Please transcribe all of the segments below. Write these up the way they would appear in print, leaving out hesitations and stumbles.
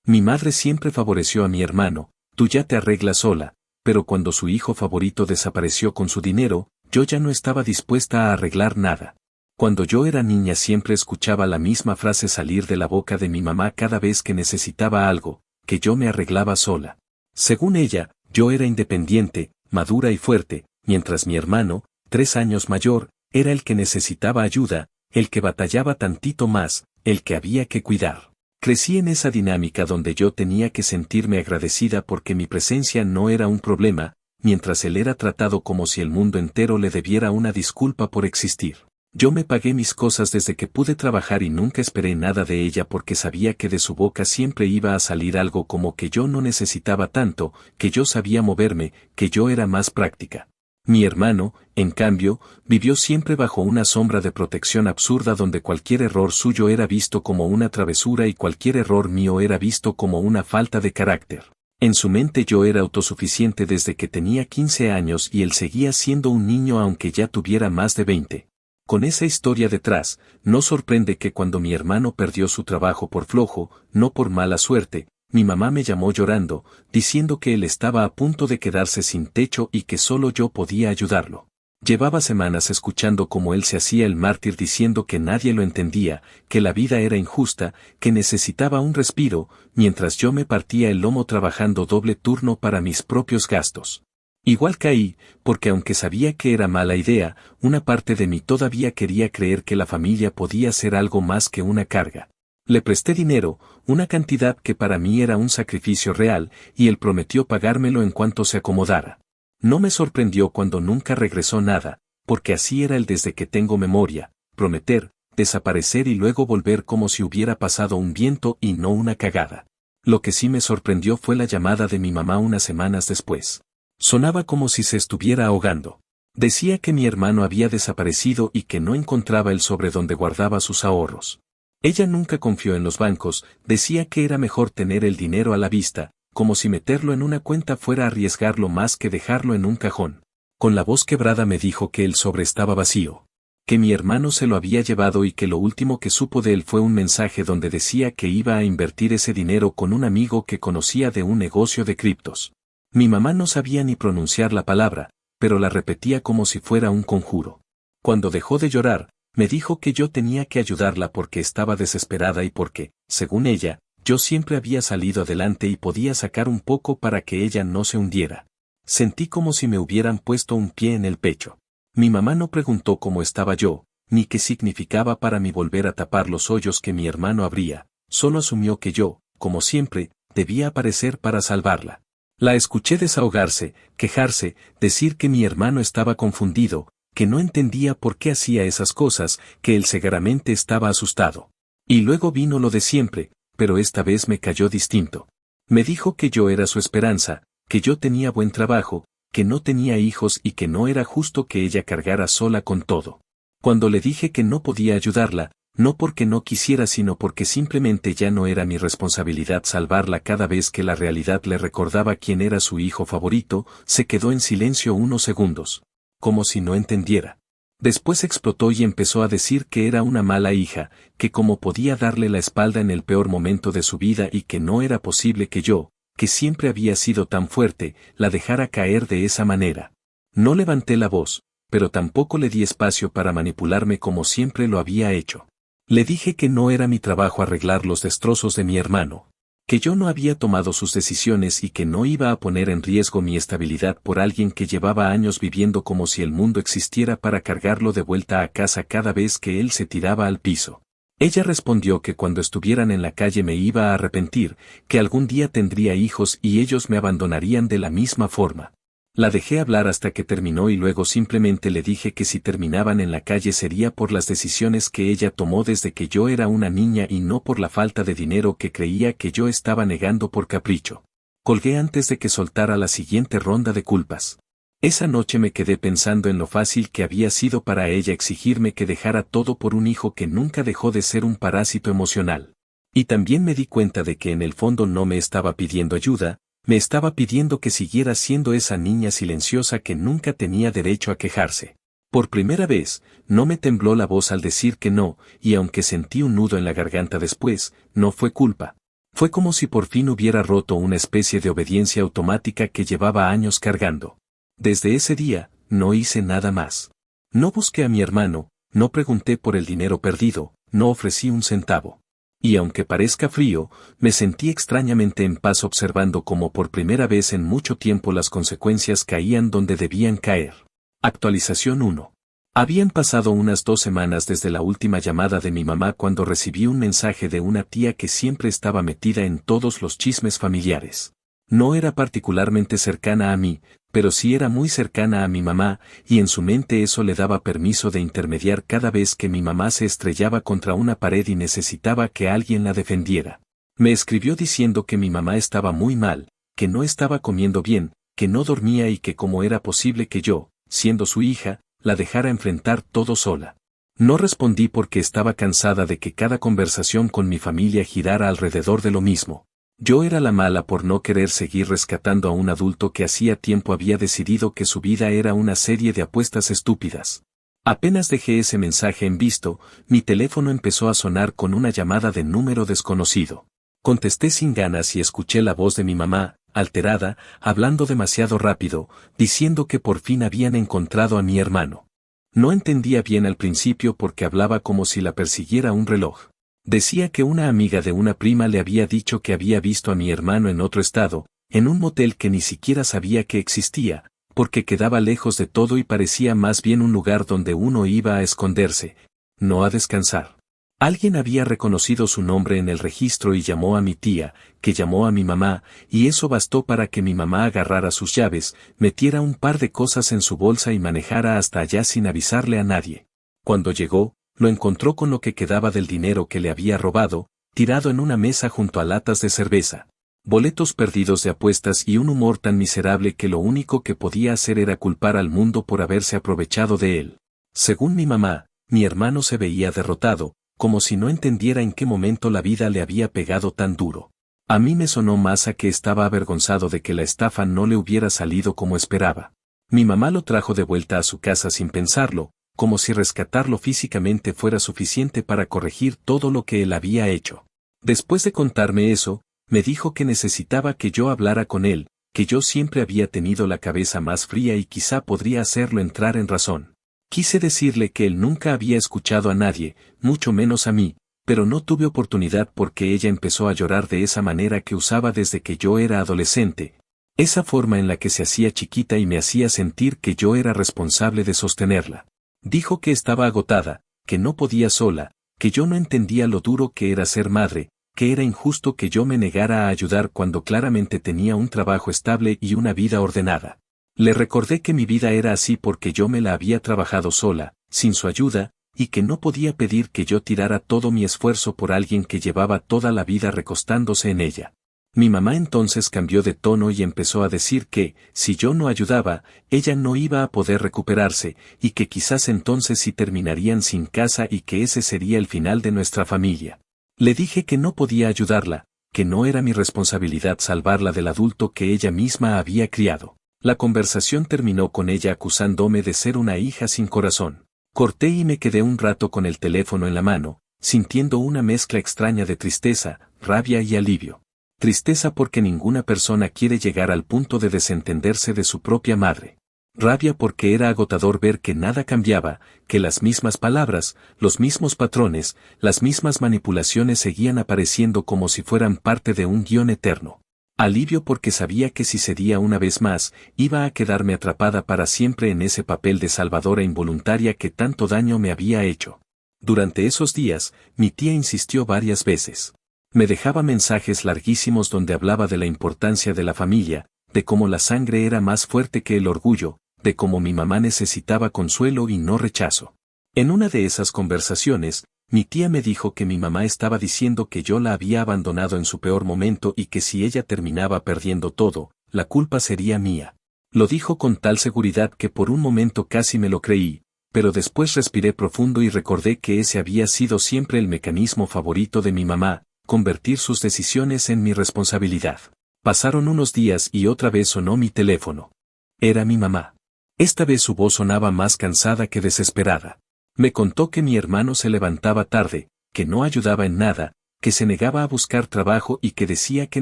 Mi madre siempre favoreció a mi hermano, tú ya te arreglas sola, pero cuando su hijo favorito desapareció con su dinero, yo ya no estaba dispuesta a arreglar nada. Cuando yo era niña siempre escuchaba la misma frase salir de la boca de mi mamá cada vez que necesitaba algo, que yo me arreglaba sola. Según ella, yo era independiente, madura y fuerte, mientras mi hermano, 3 años mayor, era el que necesitaba ayuda, el que batallaba tantito más, el que había que cuidar. Crecí en esa dinámica donde yo tenía que sentirme agradecida porque mi presencia no era un problema, mientras él era tratado como si el mundo entero le debiera una disculpa por existir. Yo me pagué mis cosas desde que pude trabajar y nunca esperé nada de ella porque sabía que de su boca siempre iba a salir algo como que yo no necesitaba tanto, que yo sabía moverme, que yo era más práctica. Mi hermano, en cambio, vivió siempre bajo una sombra de protección absurda donde cualquier error suyo era visto como una travesura y cualquier error mío era visto como una falta de carácter. En su mente yo era autosuficiente desde que tenía 15 años y él seguía siendo un niño aunque ya tuviera más de 20. Con esa historia detrás, no sorprende que cuando mi hermano perdió su trabajo por flojo, no por mala suerte, mi mamá me llamó llorando, diciendo que él estaba a punto de quedarse sin techo y que solo yo podía ayudarlo. Llevaba semanas escuchando cómo él se hacía el mártir diciendo que nadie lo entendía, que la vida era injusta, que necesitaba un respiro, mientras yo me partía el lomo trabajando doble turno para mis propios gastos. Igual caí, porque aunque sabía que era mala idea, una parte de mí todavía quería creer que la familia podía ser algo más que una carga. Le presté dinero, una cantidad que para mí era un sacrificio real, y él prometió pagármelo en cuanto se acomodara. No me sorprendió cuando nunca regresó nada, porque así era él desde que tengo memoria, prometer, desaparecer y luego volver como si hubiera pasado un viento y no una cagada. Lo que sí me sorprendió fue la llamada de mi mamá unas semanas después. Sonaba como si se estuviera ahogando. Decía que mi hermano había desaparecido y que no encontraba el sobre donde guardaba sus ahorros. Ella nunca confió en los bancos, decía que era mejor tener el dinero a la vista, como si meterlo en una cuenta fuera a arriesgarlo más que dejarlo en un cajón. Con la voz quebrada me dijo que el sobre estaba vacío, que mi hermano se lo había llevado y que lo último que supo de él fue un mensaje donde decía que iba a invertir ese dinero con un amigo que conocía de un negocio de criptos. Mi mamá no sabía ni pronunciar la palabra, pero la repetía como si fuera un conjuro. Cuando dejó de llorar, me dijo que yo tenía que ayudarla porque estaba desesperada y porque, según ella, yo siempre había salido adelante y podía sacar un poco para que ella no se hundiera. Sentí como si me hubieran puesto un pie en el pecho. Mi mamá no preguntó cómo estaba yo, ni qué significaba para mí volver a tapar los hoyos que mi hermano abría, solo asumió que yo, como siempre, debía aparecer para salvarla. La escuché desahogarse, quejarse, decir que mi hermano estaba confundido, que no entendía por qué hacía esas cosas, que él segaramente estaba asustado. Y luego vino lo de siempre, pero esta vez me cayó distinto. Me dijo que yo era su esperanza, que yo tenía buen trabajo, que no tenía hijos y que no era justo que ella cargara sola con todo. Cuando le dije que no podía ayudarla, no porque no quisiera sino porque simplemente ya no era mi responsabilidad salvarla cada vez que la realidad le recordaba quién era su hijo favorito, se quedó en silencio unos segundos, como si no entendiera. Después explotó y empezó a decir que era una mala hija, que cómo podía darle la espalda en el peor momento de su vida y que no era posible que yo, que siempre había sido tan fuerte, la dejara caer de esa manera. No levanté la voz, pero tampoco le di espacio para manipularme como siempre lo había hecho. Le dije que no era mi trabajo arreglar los destrozos de mi hermano, que yo no había tomado sus decisiones y que no iba a poner en riesgo mi estabilidad por alguien que llevaba años viviendo como si el mundo existiera para cargarlo de vuelta a casa cada vez que él se tiraba al piso. Ella respondió que cuando estuvieran en la calle me iba a arrepentir, que algún día tendría hijos y ellos me abandonarían de la misma forma. La dejé hablar hasta que terminó y luego simplemente le dije que si terminaban en la calle sería por las decisiones que ella tomó desde que yo era una niña y no por la falta de dinero que creía que yo estaba negando por capricho. Colgué antes de que soltara la siguiente ronda de culpas. Esa noche me quedé pensando en lo fácil que había sido para ella exigirme que dejara todo por un hijo que nunca dejó de ser un parásito emocional. Y también me di cuenta de que en el fondo no me estaba pidiendo ayuda, me estaba pidiendo que siguiera siendo esa niña silenciosa que nunca tenía derecho a quejarse. Por primera vez, no me tembló la voz al decir que no, y aunque sentí un nudo en la garganta después, no fue culpa. Fue como si por fin hubiera roto una especie de obediencia automática que llevaba años cargando. Desde ese día, no hice nada más. No busqué a mi hermano, no pregunté por el dinero perdido, no ofrecí un centavo. Y aunque parezca frío, me sentí extrañamente en paz observando cómo por primera vez en mucho tiempo las consecuencias caían donde debían caer. Actualización 1. Habían pasado unas 2 semanas desde la última llamada de mi mamá cuando recibí un mensaje de una tía que siempre estaba metida en todos los chismes familiares. No era particularmente cercana a mí, pero sí era muy cercana a mi mamá, y en su mente eso le daba permiso de intermediar cada vez que mi mamá se estrellaba contra una pared y necesitaba que alguien la defendiera. Me escribió diciendo que mi mamá estaba muy mal, que no estaba comiendo bien, que no dormía y que cómo era posible que yo, siendo su hija, la dejara enfrentar todo sola. No respondí porque estaba cansada de que cada conversación con mi familia girara alrededor de lo mismo. Yo era la mala por no querer seguir rescatando a un adulto que hacía tiempo había decidido que su vida era una serie de apuestas estúpidas. Apenas dejé ese mensaje en visto, mi teléfono empezó a sonar con una llamada de número desconocido. Contesté sin ganas y escuché la voz de mi mamá, alterada, hablando demasiado rápido, diciendo que por fin habían encontrado a mi hermano. No entendía bien al principio porque hablaba como si la persiguiera un reloj. Decía que una amiga de una prima le había dicho que había visto a mi hermano en otro estado, en un motel que ni siquiera sabía que existía, porque quedaba lejos de todo y parecía más bien un lugar donde uno iba a esconderse, no a descansar. Alguien había reconocido su nombre en el registro y llamó a mi tía, que llamó a mi mamá, y eso bastó para que mi mamá agarrara sus llaves, metiera un par de cosas en su bolsa y manejara hasta allá sin avisarle a nadie. Cuando llegó, lo encontró con lo que quedaba del dinero que le había robado, tirado en una mesa junto a latas de cerveza, boletos perdidos de apuestas y un humor tan miserable que lo único que podía hacer era culpar al mundo por haberse aprovechado de él. Según mi mamá, mi hermano se veía derrotado, como si no entendiera en qué momento la vida le había pegado tan duro. A mí me sonó más a que estaba avergonzado de que la estafa no le hubiera salido como esperaba. Mi mamá lo trajo de vuelta a su casa sin pensarlo, como si rescatarlo físicamente fuera suficiente para corregir todo lo que él había hecho. Después de contarme eso, me dijo que necesitaba que yo hablara con él, que yo siempre había tenido la cabeza más fría y quizá podría hacerlo entrar en razón. Quise decirle que él nunca había escuchado a nadie, mucho menos a mí, pero no tuve oportunidad porque ella empezó a llorar de esa manera que usaba desde que yo era adolescente, esa forma en la que se hacía chiquita y me hacía sentir que yo era responsable de sostenerla. Dijo que estaba agotada, que no podía sola, que yo no entendía lo duro que era ser madre, que era injusto que yo me negara a ayudar cuando claramente tenía un trabajo estable y una vida ordenada. Le recordé que mi vida era así porque yo me la había trabajado sola, sin su ayuda, y que no podía pedir que yo tirara todo mi esfuerzo por alguien que llevaba toda la vida recostándose en ella. Mi mamá entonces cambió de tono y empezó a decir que, si yo no ayudaba, ella no iba a poder recuperarse, y que quizás entonces sí terminarían sin casa y que ese sería el final de nuestra familia. Le dije que no podía ayudarla, que no era mi responsabilidad salvarla del adulto que ella misma había criado. La conversación terminó con ella acusándome de ser una hija sin corazón. Corté y me quedé un rato con el teléfono en la mano, sintiendo una mezcla extraña de tristeza, rabia y alivio. Tristeza porque ninguna persona quiere llegar al punto de desentenderse de su propia madre. Rabia porque era agotador ver que nada cambiaba, que las mismas palabras, los mismos patrones, las mismas manipulaciones seguían apareciendo como si fueran parte de un guión eterno. Alivio porque sabía que si cedía una vez más, iba a quedarme atrapada para siempre en ese papel de salvadora involuntaria que tanto daño me había hecho. Durante esos días, mi tía insistió varias veces. Me dejaba mensajes larguísimos donde hablaba de la importancia de la familia, de cómo la sangre era más fuerte que el orgullo, de cómo mi mamá necesitaba consuelo y no rechazo. En una de esas conversaciones, mi tía me dijo que mi mamá estaba diciendo que yo la había abandonado en su peor momento y que si ella terminaba perdiendo todo, la culpa sería mía. Lo dijo con tal seguridad que por un momento casi me lo creí, pero después respiré profundo y recordé que ese había sido siempre el mecanismo favorito de mi mamá, convertir sus decisiones en mi responsabilidad. Pasaron unos días y otra vez sonó mi teléfono. Era mi mamá. Esta vez su voz sonaba más cansada que desesperada. Me contó que mi hermano se levantaba tarde, que no ayudaba en nada, que se negaba a buscar trabajo y que decía que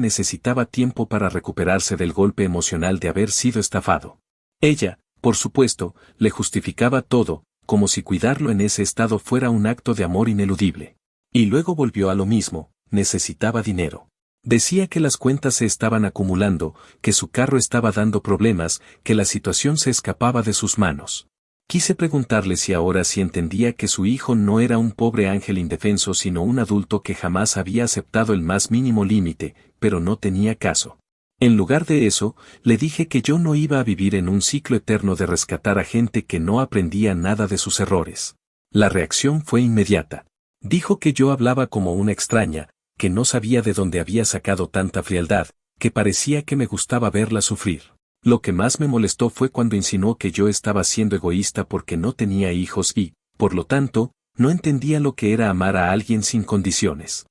necesitaba tiempo para recuperarse del golpe emocional de haber sido estafado. Ella, por supuesto, le justificaba todo, como si cuidarlo en ese estado fuera un acto de amor ineludible. Y luego volvió a lo mismo, necesitaba dinero. Decía que las cuentas se estaban acumulando, que su carro estaba dando problemas, que la situación se escapaba de sus manos. Quise preguntarle si ahora sí entendía que su hijo no era un pobre ángel indefenso sino un adulto que jamás había aceptado el más mínimo límite, pero no tenía caso. En lugar de eso, le dije que yo no iba a vivir en un ciclo eterno de rescatar a gente que no aprendía nada de sus errores. La reacción fue inmediata. Dijo que yo hablaba como una extraña, que no sabía de dónde había sacado tanta frialdad, que parecía que me gustaba verla sufrir. Lo que más me molestó fue cuando insinuó que yo estaba siendo egoísta porque no tenía hijos y, por lo tanto, no entendía lo que era amar a alguien sin condiciones.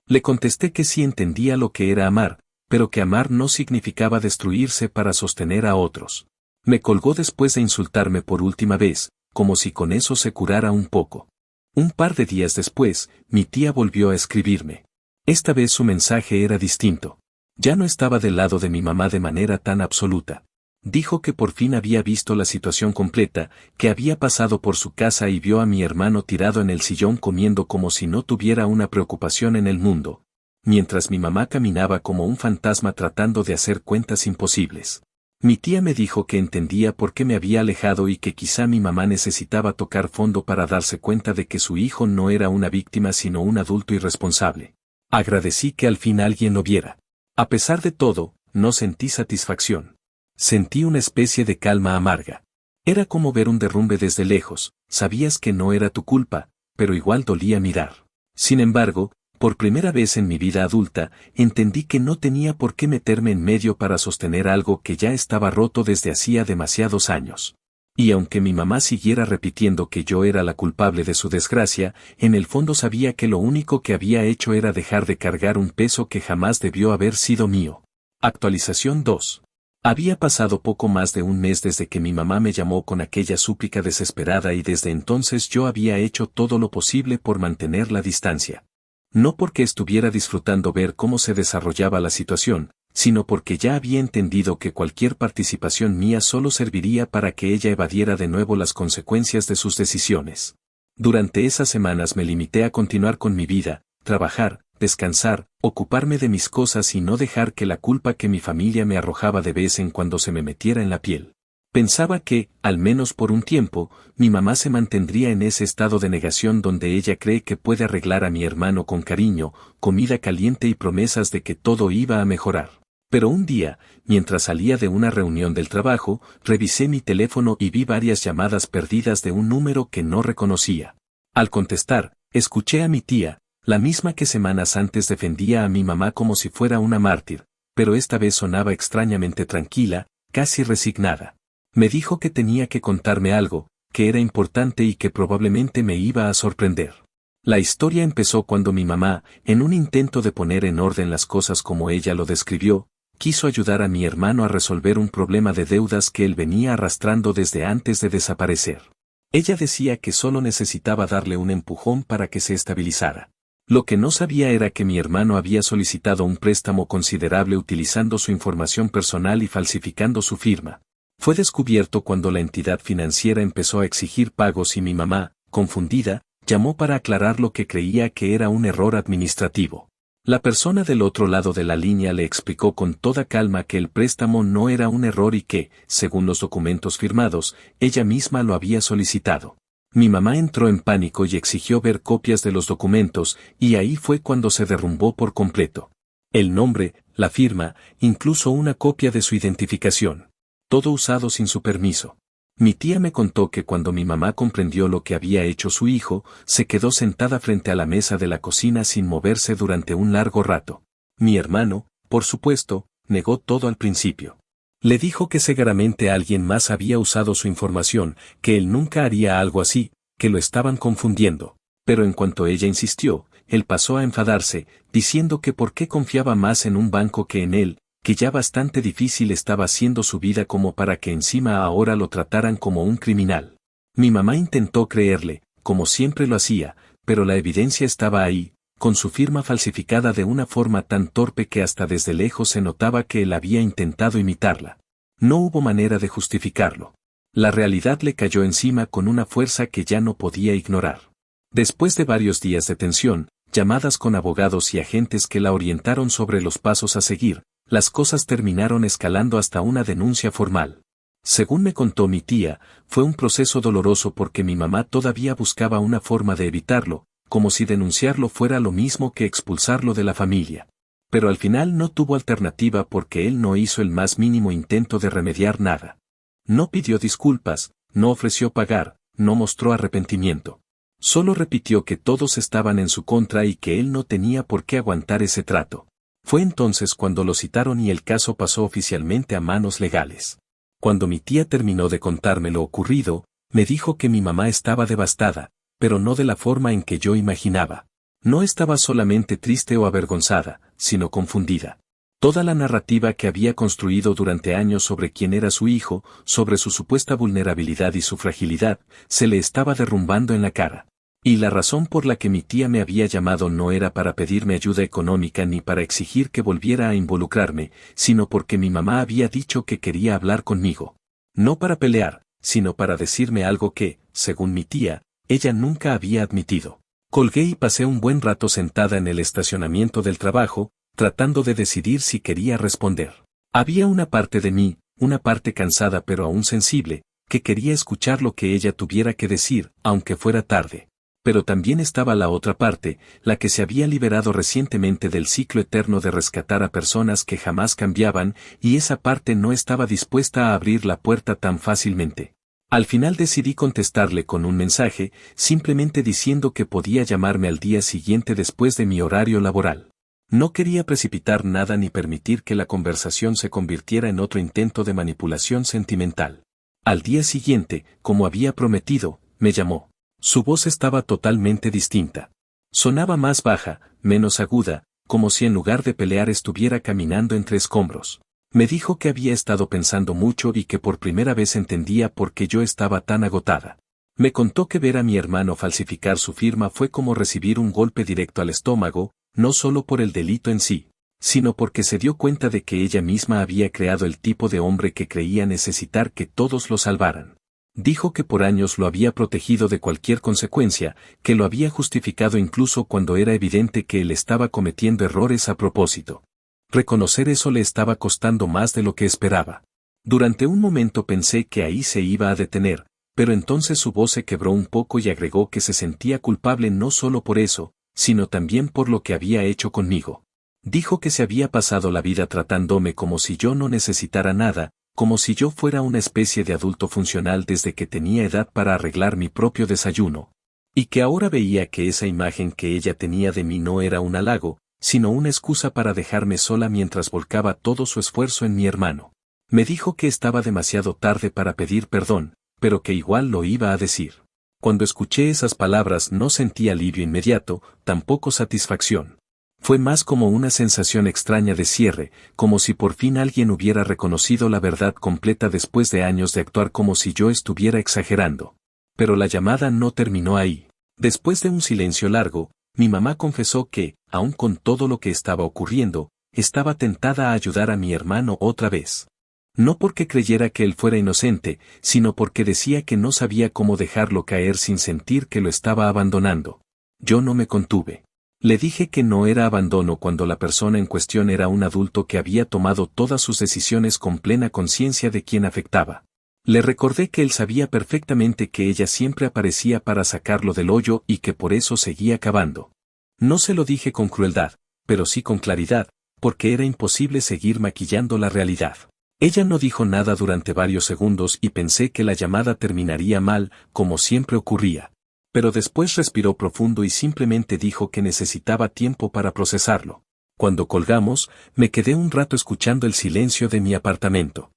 Le contesté que sí entendía lo que era amar, pero que amar no significaba destruirse para sostener a otros. Me colgó después de insultarme por última vez, como si con eso se curara un poco. Un par de días después, mi tía volvió a escribirme. Esta vez su mensaje era distinto. Ya no estaba del lado de mi mamá de manera tan absoluta. Dijo que por fin había visto la situación completa, que había pasado por su casa y vio a mi hermano tirado en el sillón comiendo como si no tuviera una preocupación en el mundo, mientras mi mamá caminaba como un fantasma tratando de hacer cuentas imposibles. Mi tía me dijo que entendía por qué me había alejado y que quizá mi mamá necesitaba tocar fondo para darse cuenta de que su hijo no era una víctima sino un adulto irresponsable. Agradecí que al fin alguien lo viera. A pesar de todo, no sentí satisfacción. Sentí una especie de calma amarga. Era como ver un derrumbe desde lejos, sabías que no era tu culpa, pero igual dolía mirar. Sin embargo, por primera vez en mi vida adulta, entendí que no tenía por qué meterme en medio para sostener algo que ya estaba roto desde hacía demasiados años. Y aunque mi mamá siguiera repitiendo que yo era la culpable de su desgracia, en el fondo sabía que lo único que había hecho era dejar de cargar un peso que jamás debió haber sido mío. Actualización 2. Había pasado poco más de un mes desde que mi mamá me llamó con aquella súplica desesperada y desde entonces yo había hecho todo lo posible por mantener la distancia. No porque estuviera disfrutando ver cómo se desarrollaba la situación, sino porque ya había entendido que cualquier participación mía solo serviría para que ella evadiera de nuevo las consecuencias de sus decisiones. Durante esas semanas me limité a continuar con mi vida, trabajar, descansar, ocuparme de mis cosas y no dejar que la culpa que mi familia me arrojaba de vez en cuando se me metiera en la piel. Pensaba que, al menos por un tiempo, mi mamá se mantendría en ese estado de negación donde ella cree que puede arreglar a mi hermano con cariño, comida caliente y promesas de que todo iba a mejorar. Pero un día, mientras salía de una reunión del trabajo, revisé mi teléfono y vi varias llamadas perdidas de un número que no reconocía. Al contestar, escuché a mi tía, la misma que semanas antes defendía a mi mamá como si fuera una mártir, pero esta vez sonaba extrañamente tranquila, casi resignada. Me dijo que tenía que contarme algo, que era importante y que probablemente me iba a sorprender. La historia empezó cuando mi mamá, en un intento de poner en orden las cosas como ella lo describió, quiso ayudar a mi hermano a resolver un problema de deudas que él venía arrastrando desde antes de desaparecer. Ella decía que solo necesitaba darle un empujón para que se estabilizara. Lo que no sabía era que mi hermano había solicitado un préstamo considerable utilizando su información personal y falsificando su firma. Fue descubierto cuando la entidad financiera empezó a exigir pagos y mi mamá, confundida, llamó para aclarar lo que creía que era un error administrativo. La persona del otro lado de la línea le explicó con toda calma que el préstamo no era un error y que, según los documentos firmados, ella misma lo había solicitado. Mi mamá entró en pánico y exigió ver copias de los documentos, y ahí fue cuando se derrumbó por completo. El nombre, la firma, incluso una copia de su identificación. Todo usado sin su permiso. Mi tía me contó que cuando mi mamá comprendió lo que había hecho su hijo, se quedó sentada frente a la mesa de la cocina sin moverse durante un largo rato. Mi hermano, por supuesto, negó todo al principio. Le dijo que seguramente alguien más había usado su información, que él nunca haría algo así, que lo estaban confundiendo. Pero en cuanto ella insistió, él pasó a enfadarse, diciendo que por qué confiaba más en un banco que en él, que ya bastante difícil estaba haciendo su vida como para que encima ahora lo trataran como un criminal. Mi mamá intentó creerle, como siempre lo hacía, pero la evidencia estaba ahí, con su firma falsificada de una forma tan torpe que hasta desde lejos se notaba que él había intentado imitarla. No hubo manera de justificarlo. La realidad le cayó encima con una fuerza que ya no podía ignorar. Después de varios días de tensión, llamadas con abogados y agentes que la orientaron sobre los pasos a seguir, las cosas terminaron escalando hasta una denuncia formal. Según me contó mi tía, fue un proceso doloroso porque mi mamá todavía buscaba una forma de evitarlo, como si denunciarlo fuera lo mismo que expulsarlo de la familia. Pero al final no tuvo alternativa porque él no hizo el más mínimo intento de remediar nada. No pidió disculpas, no ofreció pagar, no mostró arrepentimiento. Solo repitió que todos estaban en su contra y que él no tenía por qué aguantar ese trato. Fue entonces cuando lo citaron y el caso pasó oficialmente a manos legales. Cuando mi tía terminó de contarme lo ocurrido, me dijo que mi mamá estaba devastada, pero no de la forma en que yo imaginaba. No estaba solamente triste o avergonzada, sino confundida. Toda la narrativa que había construido durante años sobre quién era su hijo, sobre su supuesta vulnerabilidad y su fragilidad, se le estaba derrumbando en la cara. Y la razón por la que mi tía me había llamado no era para pedirme ayuda económica ni para exigir que volviera a involucrarme, sino porque mi mamá había dicho que quería hablar conmigo. No para pelear, sino para decirme algo que, según mi tía, ella nunca había admitido. Colgué y pasé un buen rato sentada en el estacionamiento del trabajo, tratando de decidir si quería responder. Había una parte de mí, una parte cansada pero aún sensible, que quería escuchar lo que ella tuviera que decir, aunque fuera tarde. Pero también estaba la otra parte, la que se había liberado recientemente del ciclo eterno de rescatar a personas que jamás cambiaban, y esa parte no estaba dispuesta a abrir la puerta tan fácilmente. Al final decidí contestarle con un mensaje, simplemente diciendo que podía llamarme al día siguiente después de mi horario laboral. No quería precipitar nada ni permitir que la conversación se convirtiera en otro intento de manipulación sentimental. Al día siguiente, como había prometido, me llamó. Su voz estaba totalmente distinta. Sonaba más baja, menos aguda, como si en lugar de pelear estuviera caminando entre escombros. Me dijo que había estado pensando mucho y que por primera vez entendía por qué yo estaba tan agotada. Me contó que ver a mi hermano falsificar su firma fue como recibir un golpe directo al estómago, no solo por el delito en sí, sino porque se dio cuenta de que ella misma había creado el tipo de hombre que creía necesitar que todos lo salvaran. Dijo que por años lo había protegido de cualquier consecuencia, que lo había justificado incluso cuando era evidente que él estaba cometiendo errores a propósito. Reconocer eso le estaba costando más de lo que esperaba. Durante un momento pensé que ahí se iba a detener, pero entonces su voz se quebró un poco y agregó que se sentía culpable no solo por eso, sino también por lo que había hecho conmigo. Dijo que se había pasado la vida tratándome como si yo no necesitara nada, como si yo fuera una especie de adulto funcional desde que tenía edad para arreglar mi propio desayuno. Y que ahora veía que esa imagen que ella tenía de mí no era un halago, sino una excusa para dejarme sola mientras volcaba todo su esfuerzo en mi hermano. Me dijo que estaba demasiado tarde para pedir perdón, pero que igual lo iba a decir. Cuando escuché esas palabras no sentí alivio inmediato, tampoco satisfacción. Fue más como una sensación extraña de cierre, como si por fin alguien hubiera reconocido la verdad completa después de años de actuar como si yo estuviera exagerando. Pero la llamada no terminó ahí. Después de un silencio largo, mi mamá confesó que, aun con todo lo que estaba ocurriendo, estaba tentada a ayudar a mi hermano otra vez. No porque creyera que él fuera inocente, sino porque decía que no sabía cómo dejarlo caer sin sentir que lo estaba abandonando. Yo no me contuve. Le dije que no era abandono cuando la persona en cuestión era un adulto que había tomado todas sus decisiones con plena conciencia de quién afectaba. Le recordé que él sabía perfectamente que ella siempre aparecía para sacarlo del hoyo y que por eso seguía cavando. No se lo dije con crueldad, pero sí con claridad, porque era imposible seguir maquillando la realidad. Ella no dijo nada durante varios segundos y pensé que la llamada terminaría mal, como siempre ocurría. Pero después respiró profundo y simplemente dijo que necesitaba tiempo para procesarlo. Cuando colgamos, me quedé un rato escuchando el silencio de mi apartamento.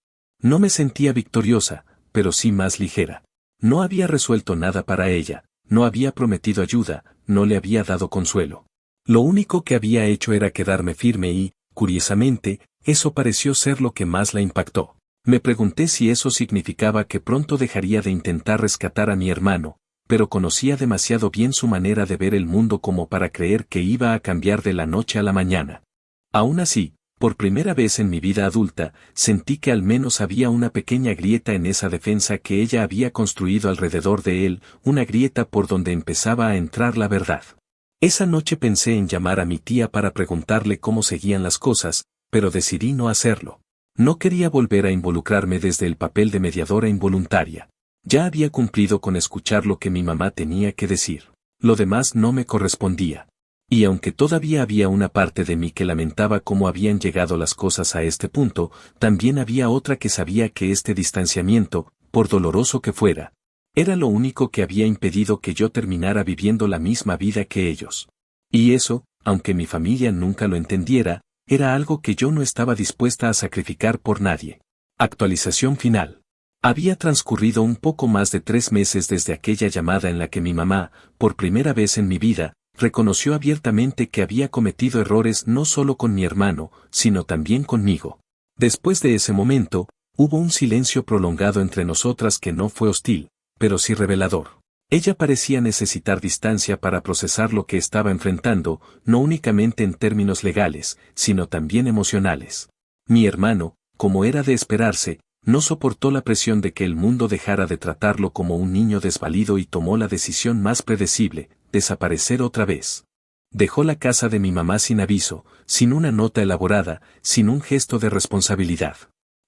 No me sentía victoriosa, pero sí más ligera. No había resuelto nada para ella, no había prometido ayuda, no le había dado consuelo. Lo único que había hecho era quedarme firme y, curiosamente, eso pareció ser lo que más la impactó. Me pregunté si eso significaba que pronto dejaría de intentar rescatar a mi hermano, pero conocía demasiado bien su manera de ver el mundo como para creer que iba a cambiar de la noche a la mañana. Aún así, por primera vez en mi vida adulta, sentí que al menos había una pequeña grieta en esa defensa que ella había construido alrededor de él, una grieta por donde empezaba a entrar la verdad. Esa noche pensé en llamar a mi tía para preguntarle cómo seguían las cosas, pero decidí no hacerlo. No quería volver a involucrarme desde el papel de mediadora involuntaria. Ya había cumplido con escuchar lo que mi mamá tenía que decir. Lo demás no me correspondía. Y aunque todavía había una parte de mí que lamentaba cómo habían llegado las cosas a este punto, también había otra que sabía que este distanciamiento, por doloroso que fuera, era lo único que había impedido que yo terminara viviendo la misma vida que ellos. Y eso, aunque mi familia nunca lo entendiera, era algo que yo no estaba dispuesta a sacrificar por nadie. Actualización final. Había transcurrido un poco más de 3 meses desde aquella llamada en la que mi mamá, por primera vez en mi vida, reconoció abiertamente que había cometido errores no solo con mi hermano, sino también conmigo. Después de ese momento, hubo un silencio prolongado entre nosotras que no fue hostil, pero sí revelador. Ella parecía necesitar distancia para procesar lo que estaba enfrentando, no únicamente en términos legales, sino también emocionales. Mi hermano, como era de esperarse, no soportó la presión de que el mundo dejara de tratarlo como un niño desvalido y tomó la decisión más predecible: desaparecer otra vez. Dejó la casa de mi mamá sin aviso, sin una nota elaborada, sin un gesto de responsabilidad.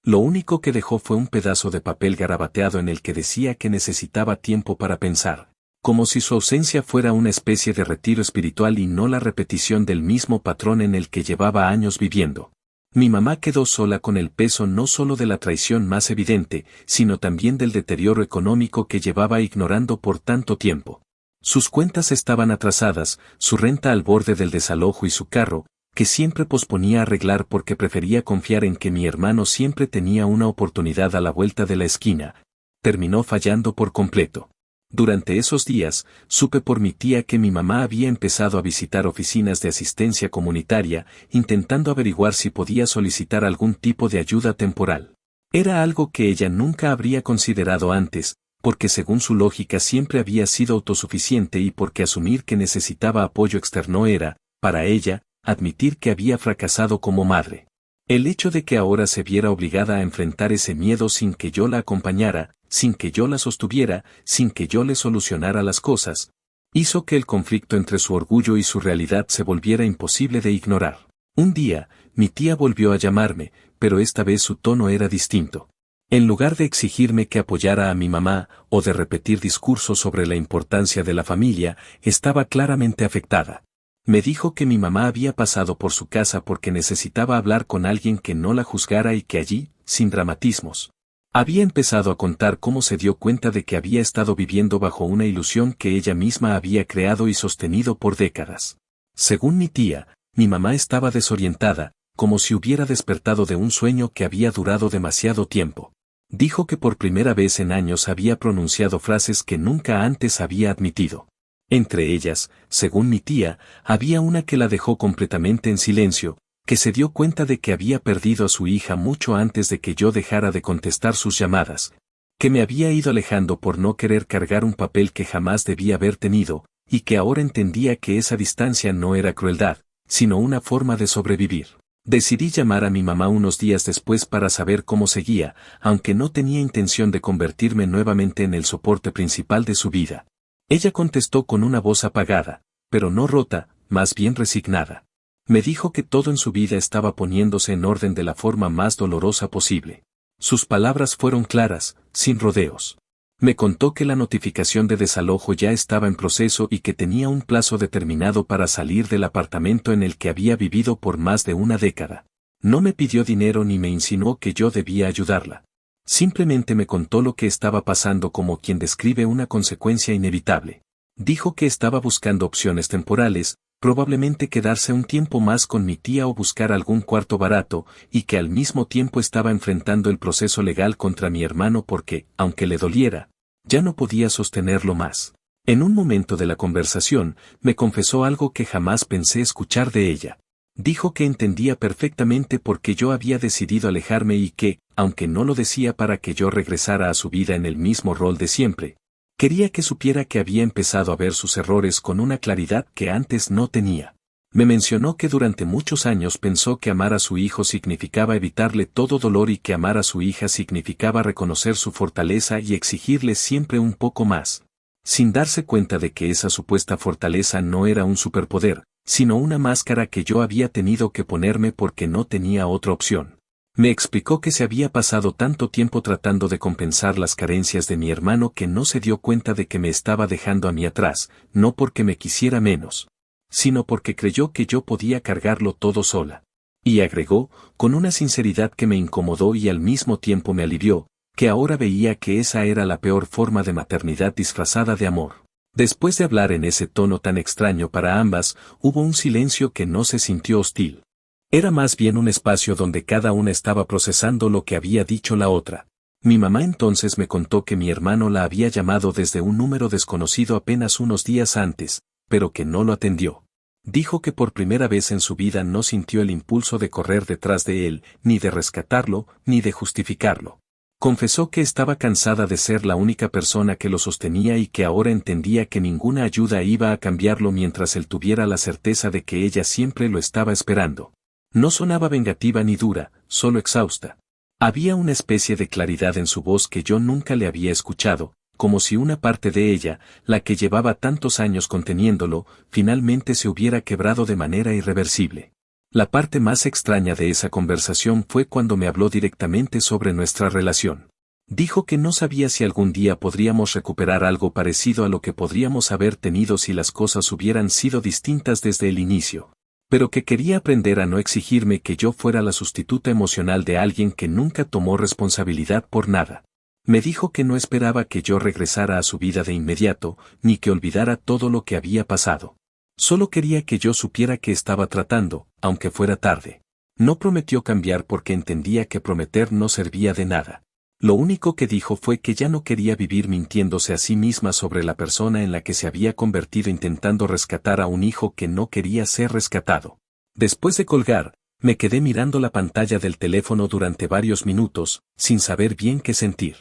Lo único que dejó fue un pedazo de papel garabateado en el que decía que necesitaba tiempo para pensar, como si su ausencia fuera una especie de retiro espiritual y no la repetición del mismo patrón en el que llevaba años viviendo. Mi mamá quedó sola con el peso no solo de la traición más evidente, sino también del deterioro económico que llevaba ignorando por tanto tiempo. Sus cuentas estaban atrasadas, su renta al borde del desalojo y su carro, que siempre posponía arreglar porque prefería confiar en que mi hermano siempre tenía una oportunidad a la vuelta de la esquina, terminó fallando por completo. Durante esos días, supe por mi tía que mi mamá había empezado a visitar oficinas de asistencia comunitaria, intentando averiguar si podía solicitar algún tipo de ayuda temporal. Era algo que ella nunca habría considerado antes, porque según su lógica siempre había sido autosuficiente y porque asumir que necesitaba apoyo externo era, para ella, admitir que había fracasado como madre. El hecho de que ahora se viera obligada a enfrentar ese miedo sin que yo la acompañara, sin que yo la sostuviera, sin que yo le solucionara las cosas, hizo que el conflicto entre su orgullo y su realidad se volviera imposible de ignorar. Un día, mi tía volvió a llamarme, pero esta vez su tono era distinto. En lugar de exigirme que apoyara a mi mamá, o de repetir discursos sobre la importancia de la familia, estaba claramente afectada. Me dijo que mi mamá había pasado por su casa porque necesitaba hablar con alguien que no la juzgara y que allí, sin dramatismos, había empezado a contar cómo se dio cuenta de que había estado viviendo bajo una ilusión que ella misma había creado y sostenido por décadas. Según mi tía, mi mamá estaba desorientada, como si hubiera despertado de un sueño que había durado demasiado tiempo. Dijo que por primera vez en años había pronunciado frases que nunca antes había admitido. Entre ellas, según mi tía, había una que la dejó completamente en silencio, que se dio cuenta de que había perdido a su hija mucho antes de que yo dejara de contestar sus llamadas, que me había ido alejando por no querer cargar un papel que jamás debía haber tenido, y que ahora entendía que esa distancia no era crueldad, sino una forma de sobrevivir. Decidí llamar a mi mamá unos días después para saber cómo seguía, aunque no tenía intención de convertirme nuevamente en el soporte principal de su vida. Ella contestó con una voz apagada, pero no rota, más bien resignada. Me dijo que todo en su vida estaba poniéndose en orden de la forma más dolorosa posible. Sus palabras fueron claras, sin rodeos. Me contó que la notificación de desalojo ya estaba en proceso y que tenía un plazo determinado para salir del apartamento en el que había vivido por más de una década. No me pidió dinero ni me insinuó que yo debía ayudarla. Simplemente me contó lo que estaba pasando como quien describe una consecuencia inevitable. Dijo que estaba buscando opciones temporales, probablemente quedarse un tiempo más con mi tía o buscar algún cuarto barato, y que al mismo tiempo estaba enfrentando el proceso legal contra mi hermano porque, aunque le doliera, ya no podía sostenerlo más. En un momento de la conversación, me confesó algo que jamás pensé escuchar de ella. Dijo que entendía perfectamente por qué yo había decidido alejarme y que, aunque no lo decía para que yo regresara a su vida en el mismo rol de siempre, Quería que supiera que había empezado a ver sus errores con una claridad que antes no tenía. Me mencionó que durante muchos años pensó que amar a su hijo significaba evitarle todo dolor y que amar a su hija significaba reconocer su fortaleza y exigirle siempre un poco más, sin darse cuenta de que esa supuesta fortaleza no era un superpoder, sino una máscara que yo había tenido que ponerme porque no tenía otra opción. Me explicó que se había pasado tanto tiempo tratando de compensar las carencias de mi hermano que no se dio cuenta de que me estaba dejando a mí atrás, no porque me quisiera menos, sino porque creyó que yo podía cargarlo todo sola. Y agregó, con una sinceridad que me incomodó y al mismo tiempo me alivió, que ahora veía que esa era la peor forma de maternidad disfrazada de amor. Después de hablar en ese tono tan extraño para ambas, hubo un silencio que no se sintió hostil. Era más bien un espacio donde cada una estaba procesando lo que había dicho la otra. Mi mamá entonces me contó que mi hermano la había llamado desde un número desconocido apenas unos días antes, pero que no lo atendió. Dijo que por primera vez en su vida no sintió el impulso de correr detrás de él, ni de rescatarlo, ni de justificarlo. Confesó que estaba cansada de ser la única persona que lo sostenía y que ahora entendía que ninguna ayuda iba a cambiarlo mientras él tuviera la certeza de que ella siempre lo estaba esperando. No sonaba vengativa ni dura, solo exhausta. Había una especie de claridad en su voz que yo nunca le había escuchado, como si una parte de ella, la que llevaba tantos años conteniéndolo, finalmente se hubiera quebrado de manera irreversible. La parte más extraña de esa conversación fue cuando me habló directamente sobre nuestra relación. Dijo que no sabía si algún día podríamos recuperar algo parecido a lo que podríamos haber tenido si las cosas hubieran sido distintas desde el inicio, pero que quería aprender a no exigirme que yo fuera la sustituta emocional de alguien que nunca tomó responsabilidad por nada. Me dijo que no esperaba que yo regresara a su vida de inmediato, ni que olvidara todo lo que había pasado. Solo quería que yo supiera que estaba tratando, aunque fuera tarde. No prometió cambiar porque entendía que prometer no servía de nada. Lo único que dijo fue que ya no quería vivir mintiéndose a sí misma sobre la persona en la que se había convertido intentando rescatar a un hijo que no quería ser rescatado. Después de colgar, me quedé mirando la pantalla del teléfono durante varios minutos, sin saber bien qué sentir.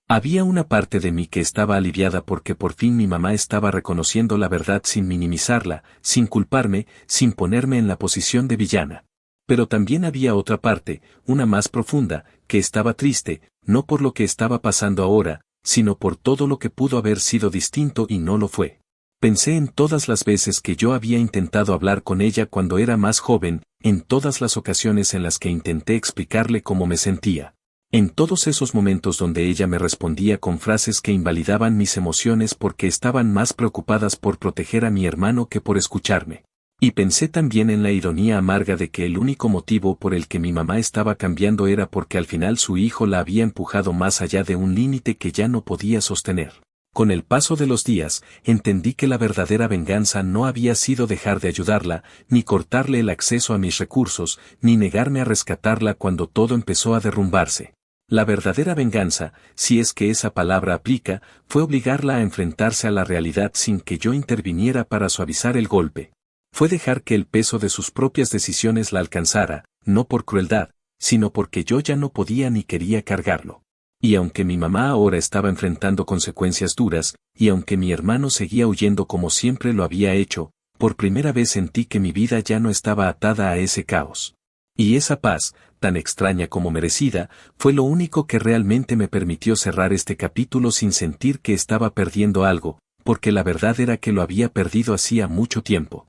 Había una parte de mí que estaba aliviada porque por fin mi mamá estaba reconociendo la verdad sin minimizarla, sin culparme, sin ponerme en la posición de villana. Pero también había otra parte, una más profunda, que estaba triste, no por lo que estaba pasando ahora, sino por todo lo que pudo haber sido distinto y no lo fue. Pensé en todas las veces que yo había intentado hablar con ella cuando era más joven, en todas las ocasiones en las que intenté explicarle cómo me sentía. En todos esos momentos donde ella me respondía con frases que invalidaban mis emociones porque estaban más preocupadas por proteger a mi hermano que por escucharme. Y pensé también en la ironía amarga de que el único motivo por el que mi mamá estaba cambiando era porque al final su hijo la había empujado más allá de un límite que ya no podía sostener. Con el paso de los días, entendí que la verdadera venganza no había sido dejar de ayudarla, ni cortarle el acceso a mis recursos, ni negarme a rescatarla cuando todo empezó a derrumbarse. La verdadera venganza, si es que esa palabra aplica, fue obligarla a enfrentarse a la realidad sin que yo interviniera para suavizar el golpe. Fue dejar que el peso de sus propias decisiones la alcanzara, no por crueldad, sino porque yo ya no podía ni quería cargarlo. Y aunque mi mamá ahora estaba enfrentando consecuencias duras, y aunque mi hermano seguía huyendo como siempre lo había hecho, por primera vez sentí que mi vida ya no estaba atada a ese caos. Y esa paz, tan extraña como merecida, fue lo único que realmente me permitió cerrar este capítulo sin sentir que estaba perdiendo algo, porque la verdad era que lo había perdido hacía mucho tiempo.